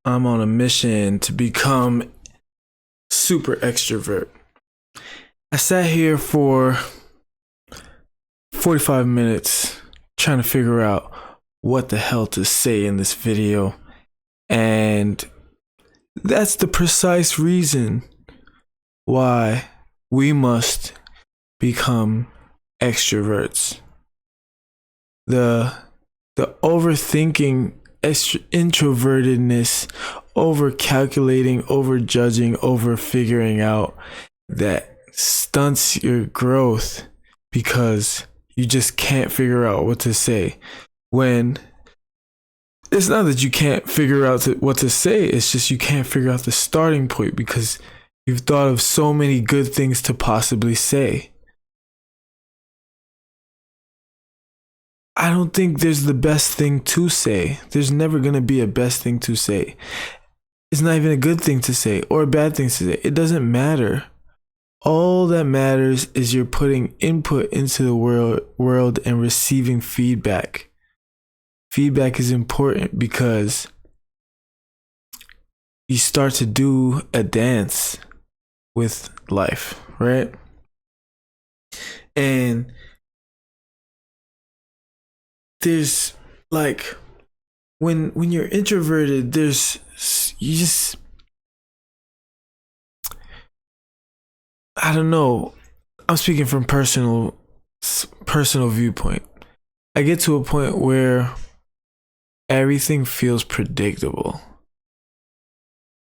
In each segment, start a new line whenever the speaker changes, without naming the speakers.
I'm on a mission to become super extrovert. I sat here for 45 minutes trying to figure out what the hell to say in this video. And that's the precise reason why we must become extroverts. The overthinking, introvertedness, over calculating, over judging, over figuring out that stunts your growth because you just can't figure out what to say. When it's not that you can't figure out what to say, it's just you can't figure out the starting point because you've thought of so many good things to possibly say. I don't think there's the best thing to say. There's never going to be a best thing to say. It's not even a good thing to say or a bad thing to say. It doesn't matter. All that matters is you're putting input into the world and receiving feedback. Feedback is important because you start to do a dance with life, right? And there's like when you're introverted, you just, I don't know. I'm speaking from personal viewpoint. I get to a point where everything feels predictable.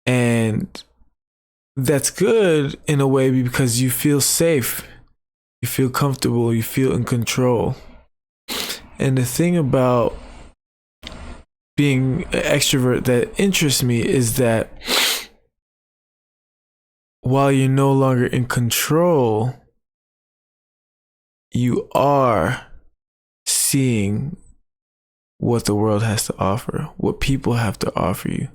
And that's good in a way because you feel safe. You feel comfortable, you feel in control. And the thing about being an extrovert that interests me is that while you're no longer in control, you are seeing what the world has to offer, what people have to offer you.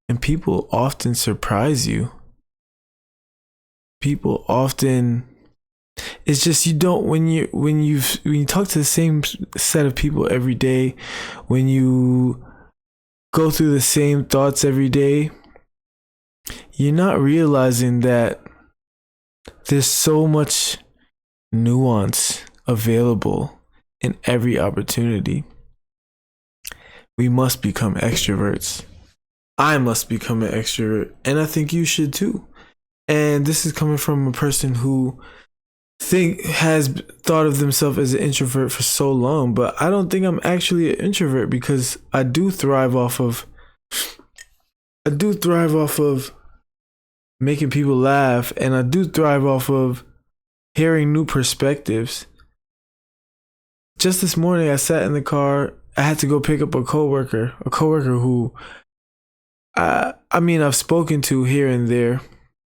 And people often surprise you. People often, it's just you don't, when you talk to the same set of people every day, when you go through the same thoughts every day, you're not realizing that there's so much nuance available in every opportunity. We must become extroverts. I must become an extrovert, and I think you should too. And this is coming from a person who has thought of themselves as an introvert for so long, but I don't think I'm actually an introvert because I do thrive off of making people laugh, and I do thrive off of hearing new perspectives. Just this morning I sat in the car. I had to go pick up a coworker who I've spoken to here and there.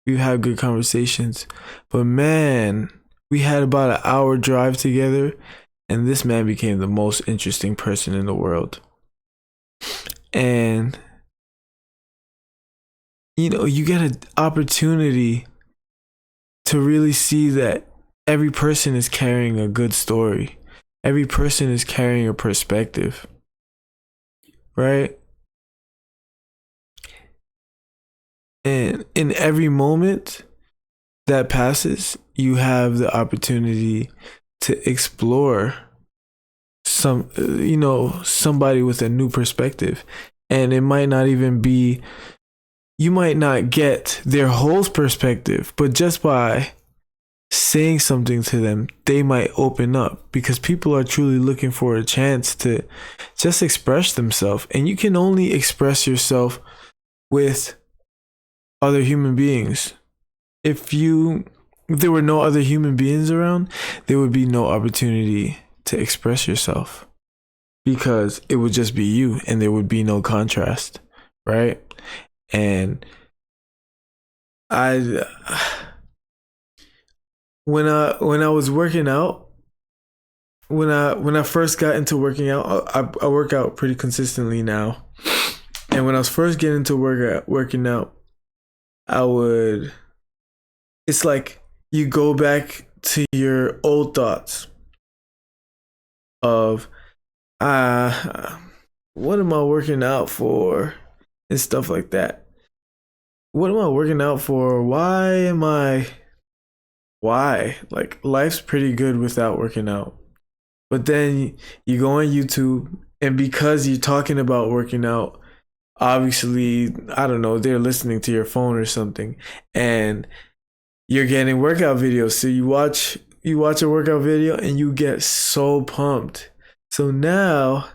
We've had good conversations, but man, we had about an hour drive together, and this man became the most interesting person in the world. And you get an opportunity to really see that every person is carrying a good story. Every person is carrying a perspective, right? And in every moment that passes, you have the opportunity to explore somebody with a new perspective. And it might not even be, you might not get their whole perspective, but just by saying something to them, they might open up because people are truly looking for a chance to just express themselves. And you can only express yourself with other human beings. If there were no other human beings around, there would be no opportunity to express yourself because it would just be you and there would be no contrast, right? And when I was working out, when I first got into working out, I work out pretty consistently now. And when I was first getting into working out, it's like you go back to your old thoughts of, what am I working out for? and stuff like that. What am I working out for? Why? Like, life's pretty good without working out. But then you go on YouTube, and because you're talking about working out, obviously, I don't know, they're listening to your phone or something, and you're getting workout videos. So you watch a workout video and you get so pumped. So now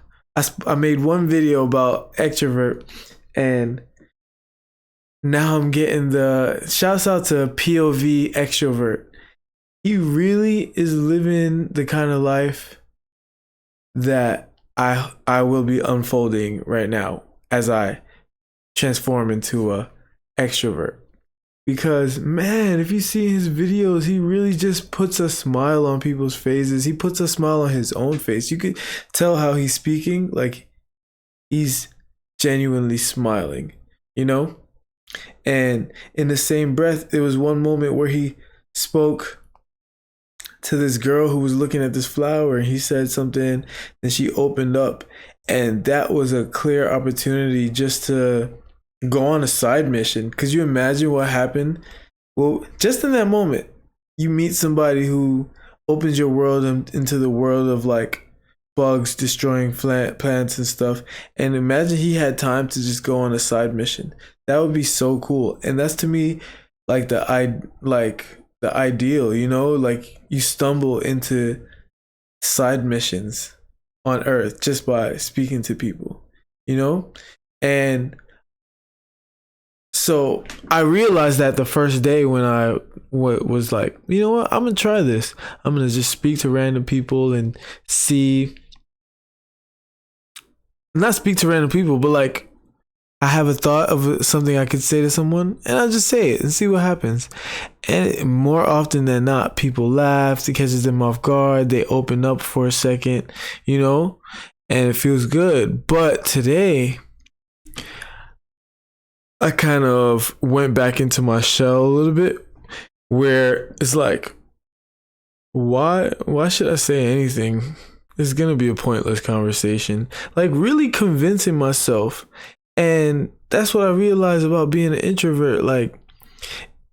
I made one video about extrovert, and now I'm getting the shouts out to POV extrovert. He really is living the kind of life that I will be unfolding right now as I transform into a extrovert. Because man, if you see his videos, he really just puts a smile on people's faces. He puts a smile on his own face. You could tell how he's speaking, like he's genuinely smiling, you know? And in the same breath, there was one moment where he spoke to this girl who was looking at this flower, and he said something, and she opened up, and that was a clear opportunity just to go on a side mission. Could you imagine what happened? Well, just in that moment, you meet somebody who opens your world into the world of like bugs destroying plants and stuff, and imagine he had time to just go on a side mission. That would be so cool. And that's to me like the ideal, you know, like you stumble into side missions on earth just by speaking to people, you know? And so I realized that the first day when I was like, you know what, I'm gonna try this. I'm gonna just speak to random people and see, not speak to random people, but like I have a thought of something I could say to someone, and I'll just say it and see what happens. And more often than not, people laugh, it catches them off guard, they open up for a second, you know, and it feels good. But today, I kind of went back into my shell a little bit, where it's like, why should I say anything? It's gonna be a pointless conversation. Like really convincing myself. And that's what I realized about being an introvert. Like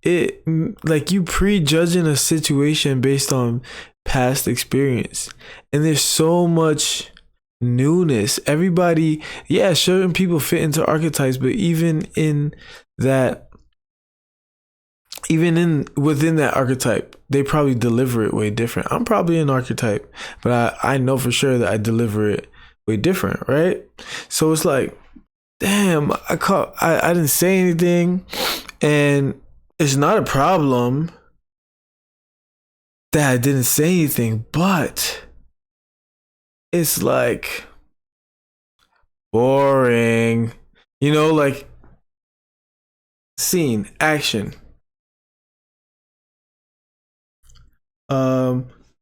you prejudging a situation based on past experience. And there's so much newness. Everybody, yeah, certain people fit into archetypes, but even within that archetype, they probably deliver it way different. I'm probably an archetype, but I know for sure that I deliver it way different, right? So it's like, damn, I didn't say anything, and it's not a problem that I didn't say anything, but it's like boring, you know, like scene, action.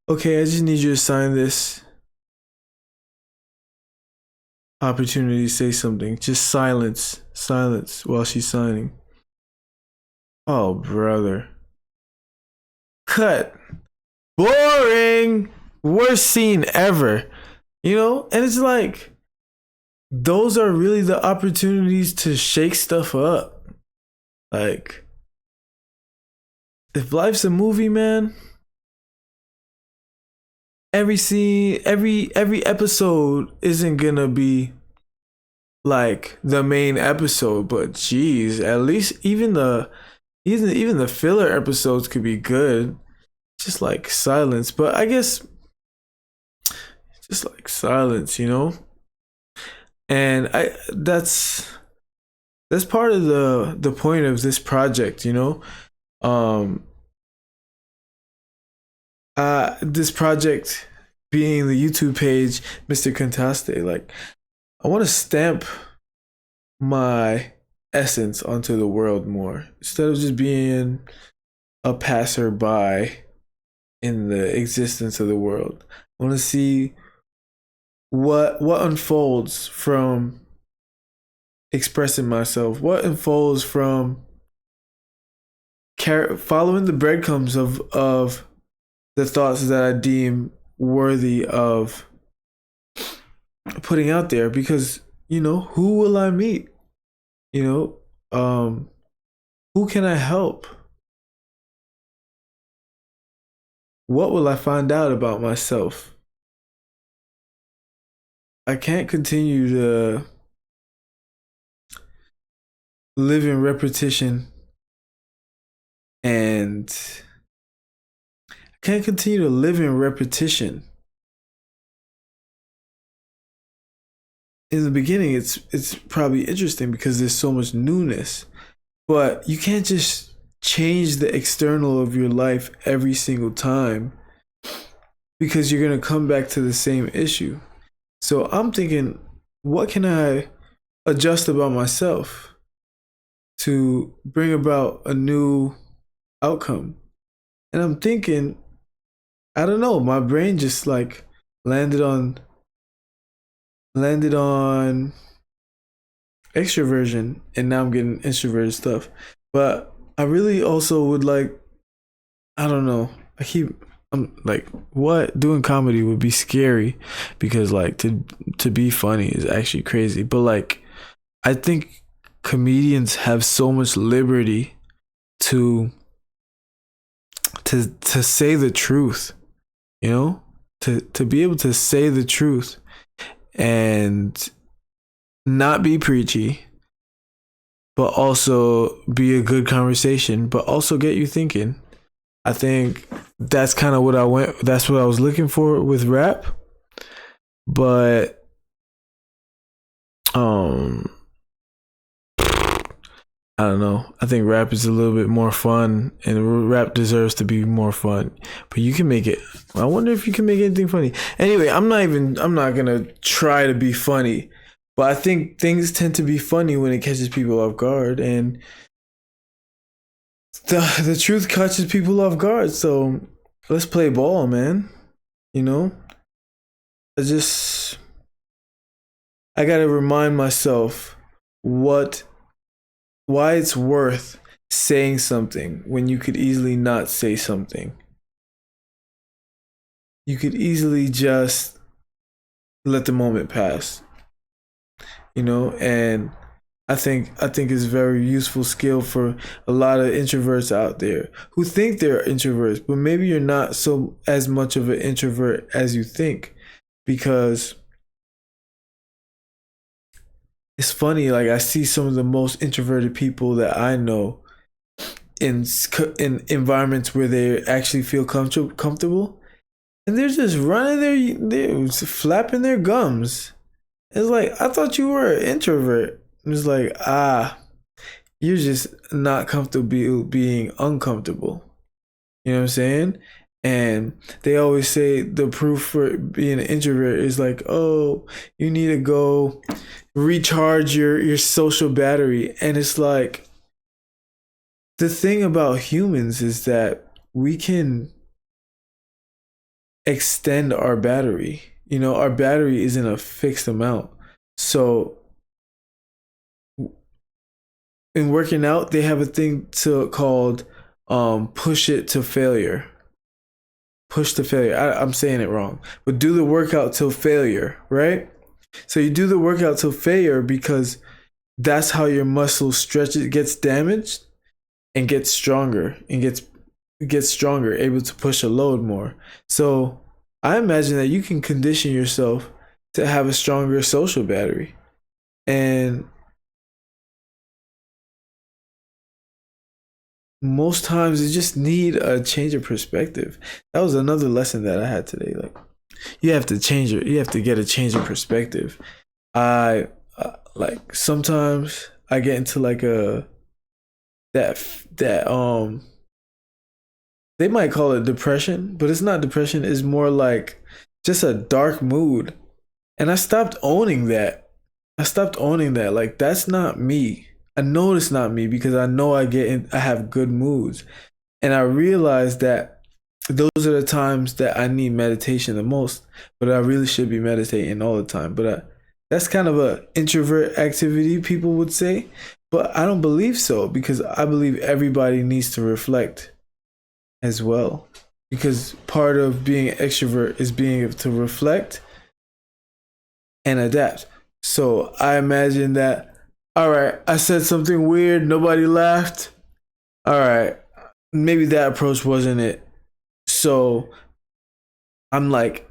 Okay, I just need you to sign this opportunity to say something. Just silence while she's signing. Oh, brother. Cut. Boring. Worst scene ever. You know? And it's like, those are really the opportunities to shake stuff up. Like, if life's a movie, man, every scene, every episode isn't gonna be like the main episode, but geez, at least even the filler episodes could be good. Just like silence, but I guess just like silence, you know. And that's part of the point of this project, you know. This project being the YouTube page, mrCONTASTE, like I want to stamp my essence onto the world more instead of just being a passerby in the existence of the world. I want to see what unfolds from expressing myself, what unfolds from following the breadcrumbs of the thoughts that I deem worthy of putting out there. Because, you know, who will I meet? You know, who can I help? What will I find out about myself? I can't continue to live in repetition, and I can't continue to live in repetition. In the beginning, it's probably interesting because there's so much newness, but you can't just change the external of your life every single time because you're going to come back to the same issue. So I'm thinking, what can I adjust about myself to bring about a new outcome? And I'm thinking, I don't know, my brain just like landed on landed on extroversion, and now I'm getting introverted stuff. But I really also would like, I don't know. I'm like, what, doing comedy would be scary because like to be funny is actually crazy. But like, I think comedians have so much liberty to to say the truth, you know? To be able to say the truth and not be preachy, but also be a good conversation, but also get you thinking. I think that's kind of that's what I was looking for with rap. But um I don't know. I think rap is a little bit more fun, and rap deserves to be more fun. But you can make it. I wonder if you can make anything funny. Anyway, I'm not gonna try to be funny, but I think things tend to be funny when it catches people off guard, and the truth catches people off guard. So let's play ball, man. You know, I just I gotta remind myself what why it's worth saying something when you could easily not say something. You could easily just let the moment pass, you know, and I think it's a very useful skill for a lot of introverts out there who think they're introverts, but maybe you're not so as much of an introvert as you think, because it's funny, like I see some of the most introverted people that I know in environments where they actually feel comfortable, and they're just running they're flapping their gums. It's like, I thought you were an introvert. It's like, you're just not comfortable being uncomfortable. You know what I'm saying? And they always say the proof for being an introvert is like, oh, you need to go recharge your social battery. And it's like, the thing about humans is that we can extend our battery. You know, our battery isn't a fixed amount. So in working out, they have a thing called push it to failure. Push to failure. I'm saying it wrong, but do the workout till failure, right? So you do the workout till failure because that's how your muscle stretches, gets damaged, and gets stronger, and gets stronger, able to push a load more. So I imagine that you can condition yourself to have a stronger social battery. And most times you just need a change of perspective. That was another lesson that I had today. Like, you have to get a change of perspective. I like, sometimes I get into like a that they might call it depression, but it's not depression. It's more like just a dark mood. And I stopped owning that. Like, that's not me. I know it's not me because I know I have good moods. And I realize that those are the times that I need meditation the most. But I really should be meditating all the time. But that's kind of a introvert activity, people would say. But I don't believe so, because I believe everybody needs to reflect as well. Because part of being an extrovert is being able to reflect and adapt. So I imagine that All right, I said something weird. Nobody laughed. All right, maybe that approach wasn't it. So I'm like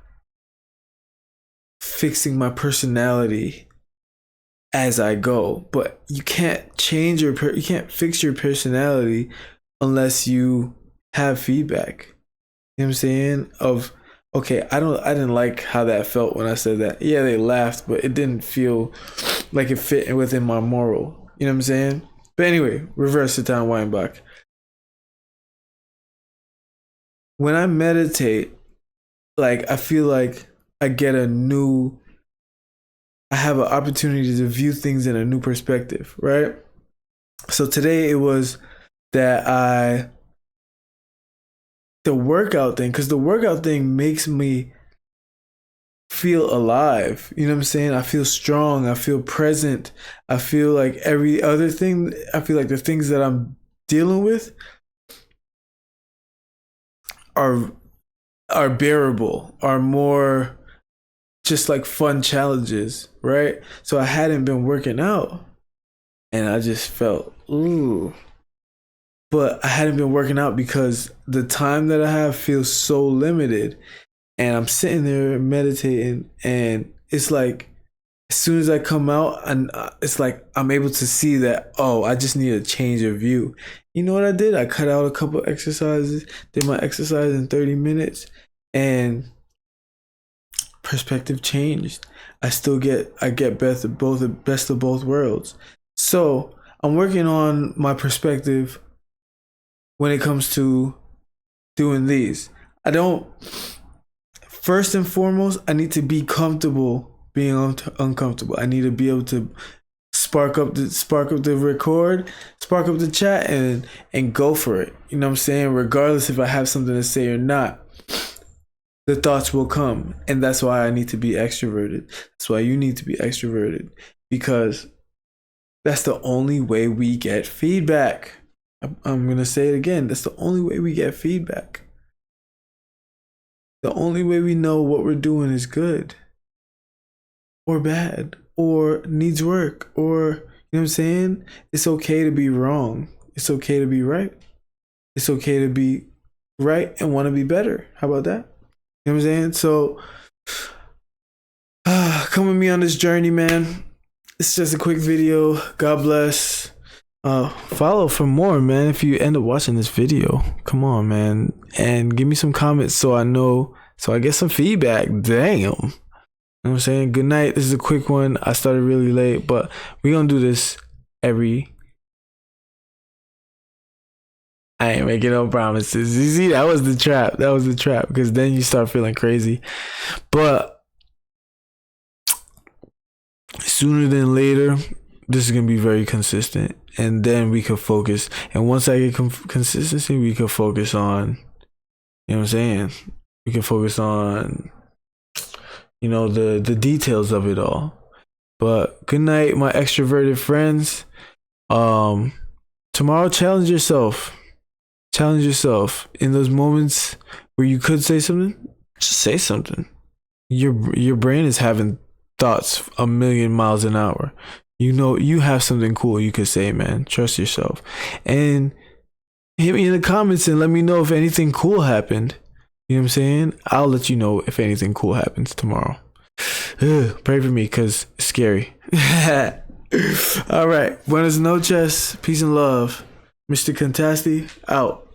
fixing my personality as I go, but you can't change you can't fix your personality unless you have feedback. You know what I'm saying? Of okay, I didn't like how that felt when I said that. Yeah, they laughed, but it didn't feel like it fit within my moral. You know what I'm saying? But anyway, reverse the time wind back. When I meditate, like I feel like I get a new I have an opportunity to view things in a new perspective, right? So today it was that the workout thing, because the workout thing makes me feel alive. You know what I'm saying? I feel strong. I feel present. I feel like every other thing, I feel like the things that I'm dealing with are bearable, are more just like fun challenges, right? So I hadn't been working out and I just felt, ooh. But I hadn't been working out because the time that I have feels so limited. And I'm sitting there meditating, and it's like as soon as I come out, and it's like I'm able to see that, oh, I just need a change of view. You know what I did? I cut out a couple exercises, did my exercise in 30 minutes, and perspective changed. I get best of both worlds. So I'm working on my perspective when it comes to doing these. I don't First and foremost, I need to be comfortable being uncomfortable. I need to be able to spark up the record, spark up the chat, and go for it. You know what I'm saying? Regardless if I have something to say or not, the thoughts will come, and that's why I need to be extroverted. That's why you need to be extroverted, because that's the only way we get feedback. I'm gonna say it again. That's the only way we get feedback. The only way we know what we're doing is good or bad or needs work, or, you know what I'm saying? It's okay to be wrong. It's okay to be right. It's okay to be right and want to be better. How about that? You know what I'm saying? So come with me on this journey, man. It's just a quick video. God bless. Follow for more, man. If you end up watching this video, come on, man, and give me some comments so I know, so I get some feedback. Damn. You know what I'm saying? Good night. This is a quick one. I started really late, but we're gonna do this I ain't making no promises. You see, that was the trap. That was the trap, because then you start feeling crazy. But sooner than later, this is gonna be very consistent, and then we could focus. And once I get consistency, we could focus on, you know what I'm saying? We can focus on, you know, the details of it all. But good night, my extroverted friends. Tomorrow, challenge yourself. Challenge yourself in those moments where you could say something. Just say something. Your brain is having thoughts a million miles an hour. You know, you have something cool you could say, man. Trust yourself. And hit me in the comments and let me know if anything cool happened. You know what I'm saying? I'll let you know if anything cool happens tomorrow. Pray for me, because it's scary. All right. Buenas noches. Peace and love. mrCONTASTE out.